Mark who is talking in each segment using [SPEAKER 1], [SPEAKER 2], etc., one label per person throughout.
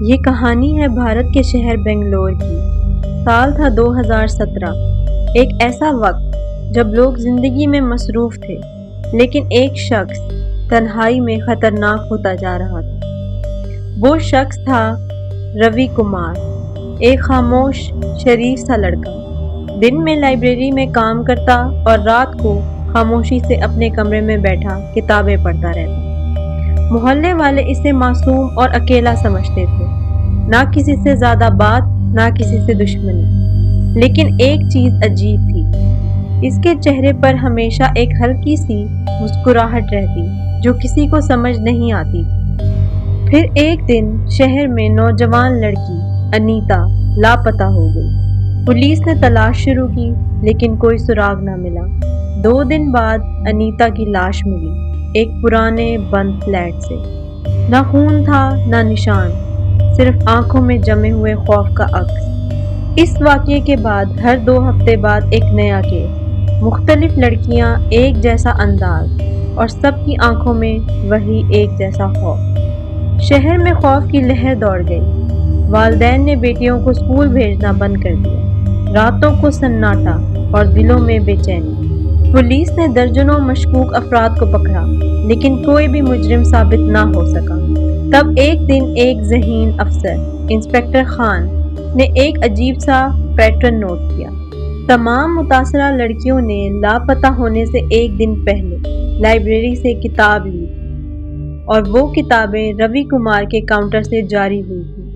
[SPEAKER 1] یہ کہانی ہے بھارت کے شہر بنگلور کی۔ سال تھا 2017۔ ایک ایسا وقت جب لوگ زندگی میں مصروف تھے، لیکن ایک شخص تنہائی میں خطرناک ہوتا جا رہا تھا۔ وہ شخص تھا روی کمار، ایک خاموش شریف سا لڑکا۔ دن میں لائبریری میں کام کرتا اور رات کو خاموشی سے اپنے کمرے میں بیٹھا کتابیں پڑھتا رہتا۔ محلے والے اسے معصوم اور اکیلا سمجھتے تھے، نہ کسی سے زیادہ بات، نہ کسی سے دشمنی۔ لیکن ایک چیز عجیب تھی، اس کے چہرے پر ہمیشہ ایک ہلکی سی مسکراہٹ رہتی جو کسی کو سمجھ نہیں آتی تھی۔ پھر ایک دن شہر میں نوجوان لڑکی انیتا لاپتہ ہو گئی۔ پولیس نے تلاش شروع کی، لیکن کوئی سراغ نہ ملا۔ 2 دن بعد انیتا کی لاش ملی، ایک پرانے بند فلیٹ سے۔ نہ خون تھا، نہ نشان، صرف آنکھوں میں جمے ہوئے خوف کا عکس۔ اس واقعے کے بعد ہر 2 ہفتے بعد ایک نیا کیس، مختلف لڑکیاں، ایک جیسا انداز، اور سب کی آنکھوں میں وہی ایک جیسا خوف۔ شہر میں خوف کی لہر دوڑ گئی۔ والدین نے بیٹیوں کو اسکول بھیجنا بند کر دیا۔ راتوں کو سناٹا اور دلوں میں بے چینی۔ پولیس نے درجنوں مشکوک افراد کو پکڑا، لیکن کوئی بھی مجرم ثابت نہ ہو سکا۔ تب ایک دن ایک ذہین افسر، انسپکٹر خان، نے ایک عجیب سا پیٹرن نوٹ کیا۔ تمام متاثرہ لڑکیوں نے لاپتہ ہونے سے ایک دن پہلے لائبریری سے کتاب لی تھی، اور وہ کتابیں روی کمار کے کاؤنٹر سے جاری ہوئی تھیں۔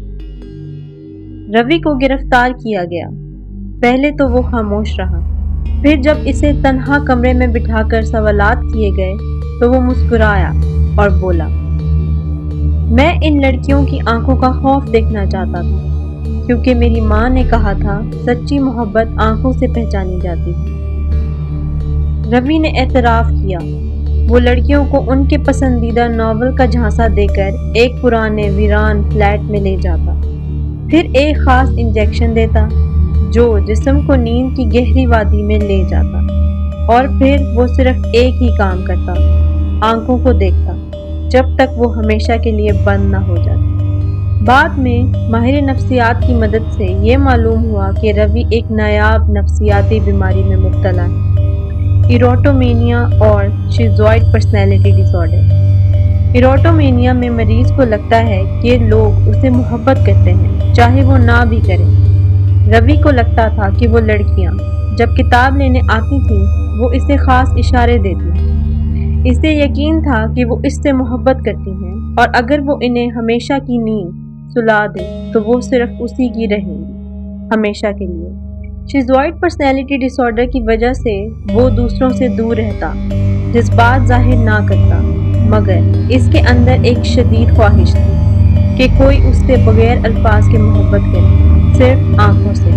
[SPEAKER 1] روی کو گرفتار کیا گیا۔ پہلے تو وہ خاموش رہا، پھر جب اسے تنہا کمرے میں بٹھا کر سوالات کیے گئے تو وہ مسکرایا اور بولا، میں ان لڑکیوں کی آنکھوں کا خوف دیکھنا چاہتا تھا، کیونکہ میری ماں نے کہا تھا سچی محبت آنکھوں سے پہچانی جاتی ہے۔ روی نے اعتراف کیا۔ وہ لڑکیوں کو ان کے پسندیدہ ناول کا جھانسا دے کر ایک پرانے ویران فلیٹ میں لے جاتا، پھر ایک خاص انجیکشن دیتا جو جسم کو نیند کی گہری وادی میں لے جاتا، اور پھر وہ صرف ایک ہی کام کرتا، آنکھوں کو دیکھتا، جب تک وہ ہمیشہ کے لیے بند نہ ہو جاتی۔ بعد میں ماہر نفسیات کی مدد سے یہ معلوم ہوا کہ روی ایک نایاب نفسیاتی بیماری میں مبتلا ہے، ایروٹومینیا اور شیزوئڈ پرسنالٹی ڈس آرڈر۔ ایروٹومینیا میں مریض کو لگتا ہے کہ لوگ اسے محبت کرتے ہیں، چاہے وہ نہ بھی کریں۔ روی کو لگتا تھا کہ وہ لڑکیاں جب کتاب لینے آتی تھیں، وہ اسے خاص اشارے دیتی۔ اسے یقین تھا کہ وہ اس سے محبت کرتی ہیں، اور اگر وہ انہیں ہمیشہ کی نیند سلا دے تو وہ صرف اسی کی رہیں گی، ہمیشہ کے لیے۔ شیزوئڈ پرسنالٹی ڈس آرڈر کی وجہ سے وہ دوسروں سے دور رہتا، جذبات ظاہر نہ کرتا، مگر اس کے اندر ایک شدید خواہش تھی کہ کوئی اس سے بغیر الفاظ کے محبت کرے، صرف آنکھوں سے۔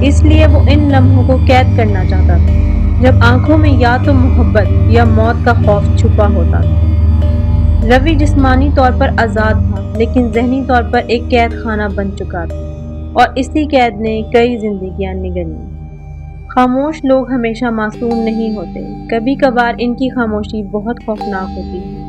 [SPEAKER 1] اس لیے وہ ان لمحوں کو قید کرنا چاہتا تھا جب آنکھوں میں یا تو محبت یا موت کا خوف چھپا ہوتا تھا۔ روی جسمانی طور پر آزاد تھا، لیکن ذہنی طور پر ایک قید خانہ بن چکا تھا، اور اسی قید نے کئی زندگیاں نگلیں۔ خاموش لوگ ہمیشہ معصوم نہیں ہوتے، کبھی کبھار ان کی خاموشی بہت خوفناک ہوتی ہے۔